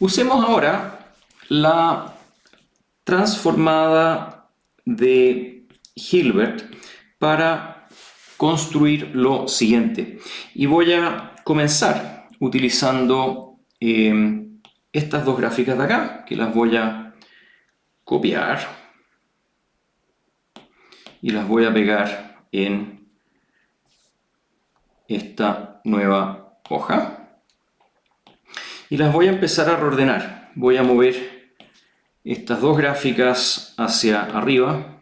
Usemos ahora la transformada de Hilbert para construir lo siguiente. Y voy a comenzar utilizando estas dos gráficas de acá, que las voy a copiar y las voy a pegar en esta nueva hoja. Y las voy a empezar a reordenar. Voy a mover estas dos gráficas hacia arriba.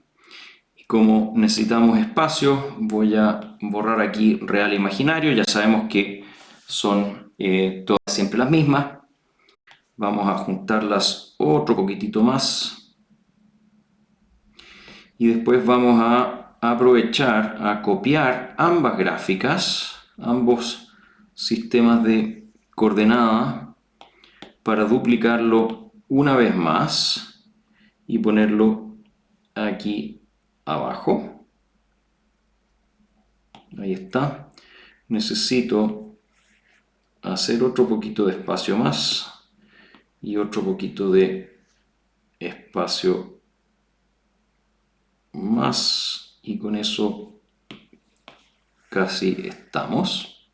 Y como necesitamos espacio, voy a borrar aquí real e imaginario. Ya sabemos que son todas siempre las mismas. Vamos a juntarlas otro poquitito más. Y después vamos a aprovechar a copiar ambas gráficas, ambos sistemas de coordenadas, para duplicarlo una vez más y ponerlo aquí abajo. Ahí está. Necesito hacer otro poquito de espacio más y otro poquito de espacio más, y con eso casi estamos.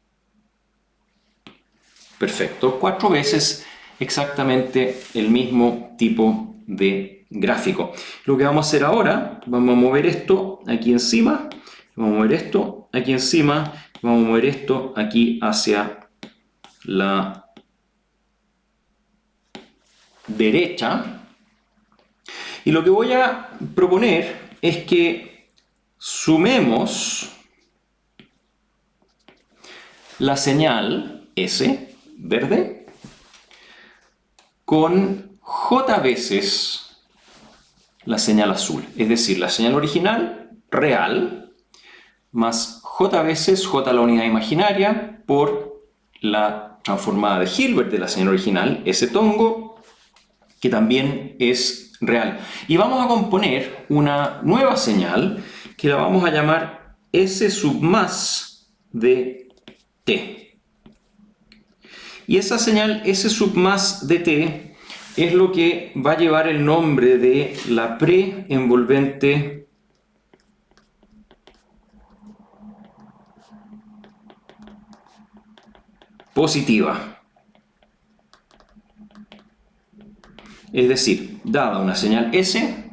Perfecto, 4 veces exactamente el mismo tipo de gráfico. Lo que vamos a hacer ahora, vamos a mover esto aquí encima, vamos a mover esto aquí encima, vamos a mover esto aquí hacia la derecha. Y lo que voy a proponer es que sumemos la señal S, verde, con J veces la señal azul. Es decir, la señal original, real, más J veces J la unidad imaginaria por la transformada de Hilbert de la señal original, S tongo, que también es real. Y vamos a componer una nueva señal que la vamos a llamar S sub más de t. Y esa señal S sub más de t es lo que va a llevar el nombre de la preenvolvente positiva. Es decir, dada una señal S,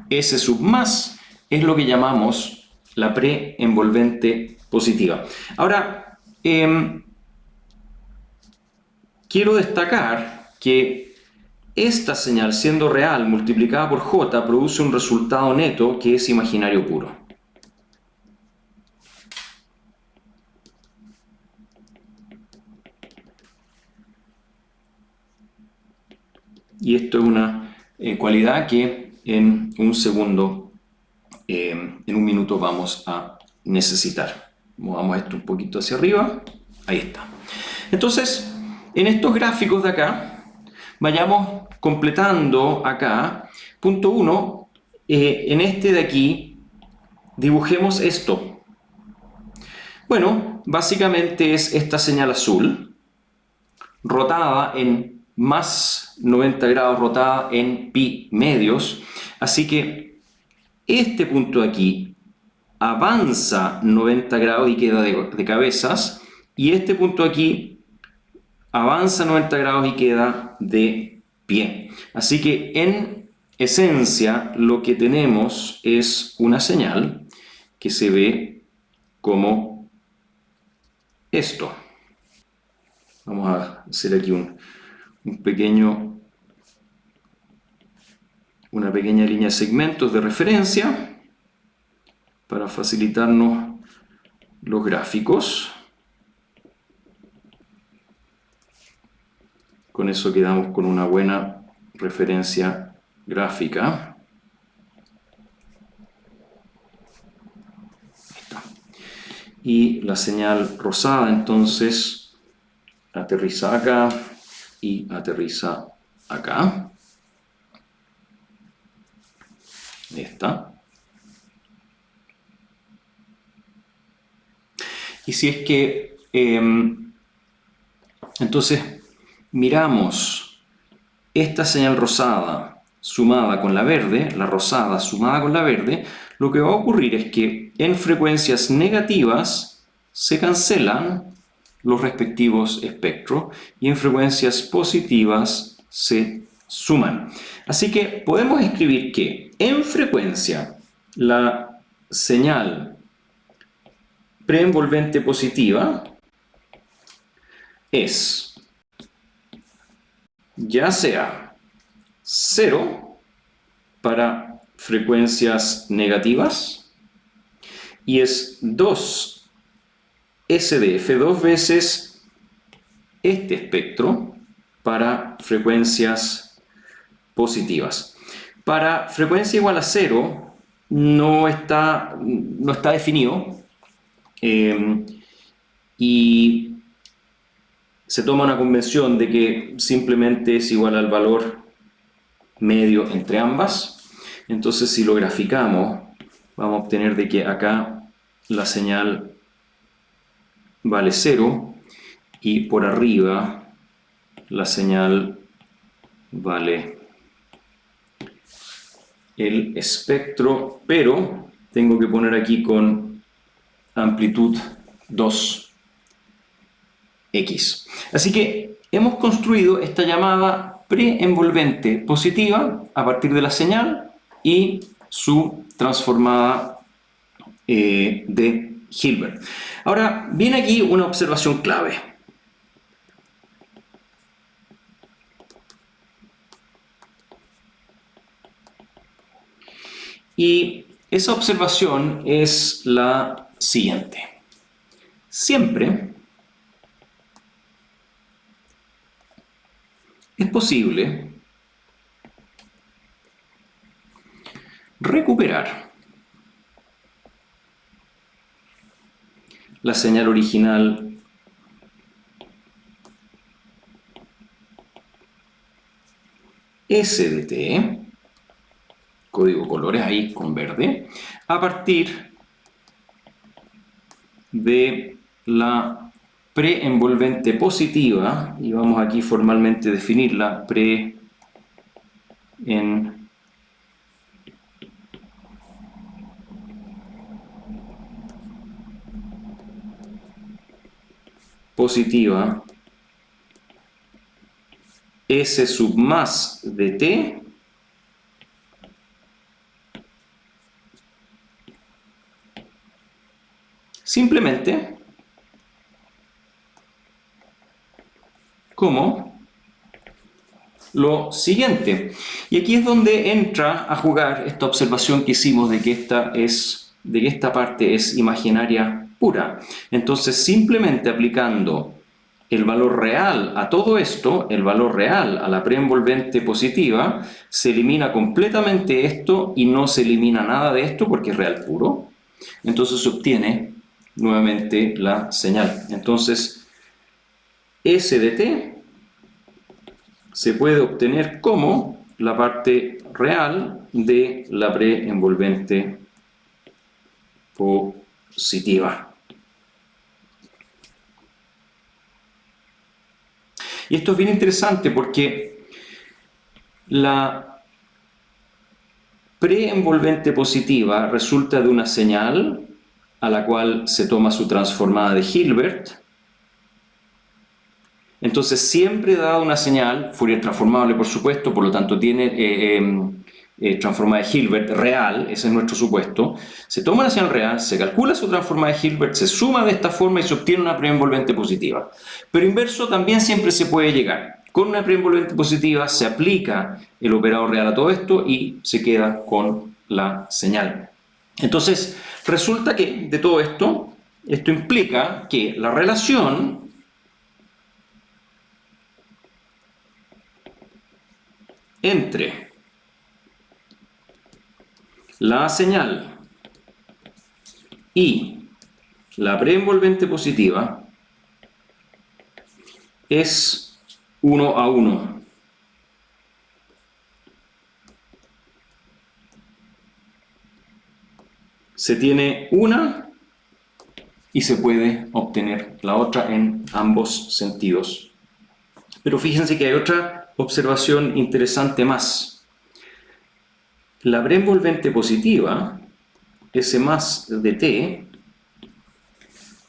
S sub más es lo que llamamos la preenvolvente positiva. Ahora, quiero destacar que esta señal, siendo real multiplicada por J, produce un resultado neto que es imaginario puro. Y esto es una cualidad que en un segundo, en un minuto vamos a necesitar. Movamos esto un poquito hacia arriba. Ahí está. Entonces, en estos gráficos de acá, vayamos completando acá. Punto 1, en este de aquí, dibujemos esto. Bueno, básicamente es esta señal azul, rotada en más 90 grados, rotada en pi medios. Así que este punto de aquí avanza 90 grados y queda de cabezas, y este punto de aquí avanza 90 grados y queda de pie. Así que en esencia lo que tenemos es una señal que se ve como esto. Vamos a hacer aquí una pequeña línea de segmentos de referencia para facilitarnos los gráficos. Con eso quedamos con una buena referencia gráfica. Y la señal rosada entonces aterriza acá y aterriza acá. Ahí está. Y si es que entonces miramos esta señal rosada sumada con la verde, la rosada sumada con la verde, lo que va a ocurrir es que en frecuencias negativas se cancelan los respectivos espectros y en frecuencias positivas se suman. Así que podemos escribir que en frecuencia la señal preenvolvente positiva es ya sea 0 para frecuencias negativas y es 2 SDF, 2 veces este espectro para frecuencias positivas. Para frecuencia igual a 0 no está definido y se toma una convención de que simplemente es igual al valor medio entre ambas. Entonces, si lo graficamos, vamos a obtener de que acá la señal vale 0 y por arriba la señal vale el espectro, pero tengo que poner aquí con amplitud 2x. Así que hemos construido esta llamada preenvolvente positiva a partir de la señal y su transformada de Hilbert. Ahora, viene aquí una observación clave. Y esa observación es la siguiente. Siempre es posible recuperar la señal original S de T, código colores ahí con verde, a partir de la preenvolvente positiva, y vamos aquí formalmente a definirla, positiva S sub más de T simplemente como lo siguiente. Y aquí es donde entra a jugar esta observación que hicimos de que esta parte es imaginaria pura. Entonces, simplemente aplicando el valor real a todo esto, el valor real a la preenvolvente positiva, se elimina completamente esto y no se elimina nada de esto porque es real puro. Entonces se obtiene nuevamente la señal. Entonces, S de T se puede obtener como la parte real de la preenvolvente positiva. Y esto es bien interesante porque la preenvolvente positiva resulta de una señal a la cual se toma su transformada de Hilbert. Entonces siempre dada una señal, Fourier transformable por supuesto, por lo tanto tiene transformada de Hilbert real, ese es nuestro supuesto, se toma una señal real, se calcula su transformada de Hilbert, se suma de esta forma y se obtiene una preenvolvente positiva. Pero inverso también siempre se puede llegar. Con una preenvolvente positiva se aplica el operador real a todo esto y se queda con la señal. Entonces resulta que de todo esto implica que la relación entre la señal y la preenvolvente positiva es 1 a 1. Se tiene una y se puede obtener la otra en ambos sentidos. Pero fíjense que hay otra observación interesante más. La preenvolvente positiva, S más de T,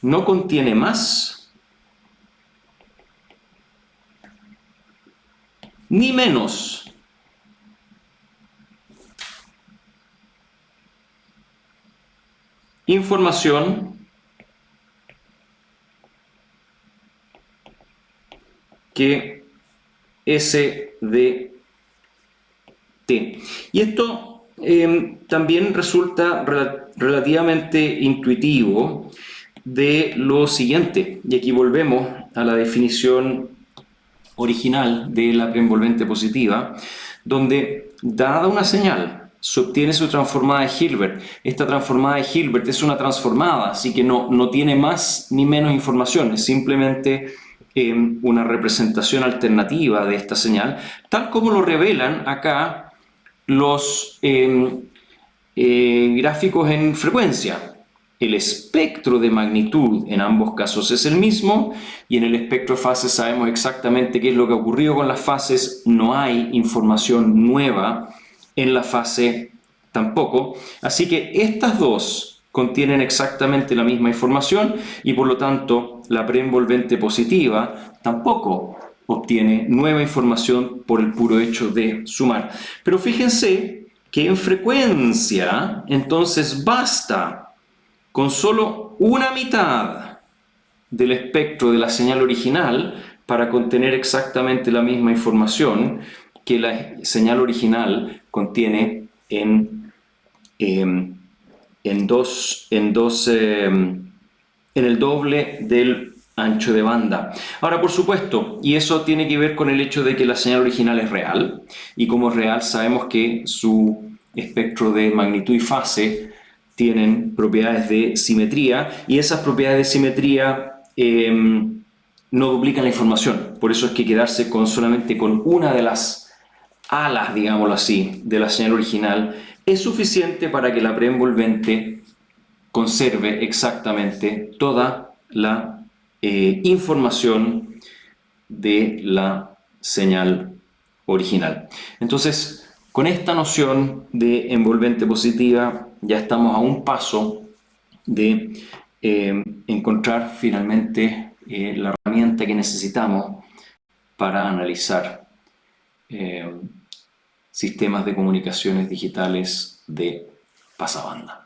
no contiene más ni menos información que S de T. Y esto también resulta relativamente intuitivo de lo siguiente, y aquí volvemos a la definición original de la preenvolvente positiva, donde dada una señal se obtiene su transformada de Hilbert. Esta transformada de Hilbert es una transformada, así que no tiene más ni menos información, es simplemente una representación alternativa de esta señal, tal como lo revelan acá los gráficos en frecuencia. El espectro de magnitud en ambos casos es el mismo, y en el espectro de fases sabemos exactamente qué es lo que ha ocurrido con las fases. No hay información nueva en la fase tampoco. Así que estas dos contienen exactamente la misma información, y por lo tanto la preenvolvente positiva tampoco obtiene nueva información por el puro hecho de sumar. Pero fíjense que en frecuencia entonces basta con solo una mitad del espectro de la señal original para contener exactamente la misma información que la señal original contiene en el doble del ancho de banda. Ahora, por supuesto, y eso tiene que ver con el hecho de que la señal original es real, y como es real sabemos que su espectro de magnitud y fase tienen propiedades de simetría, y esas propiedades de simetría no duplican la información. Por eso es que quedarse solamente con una de las alas, digámoslo así, de la señal original es suficiente para que la preenvolvente conserve exactamente toda la información de la señal original. Entonces, con esta noción de envolvente positiva ya estamos a un paso de encontrar finalmente la herramienta que necesitamos para analizar sistemas de comunicaciones digitales de pasabanda.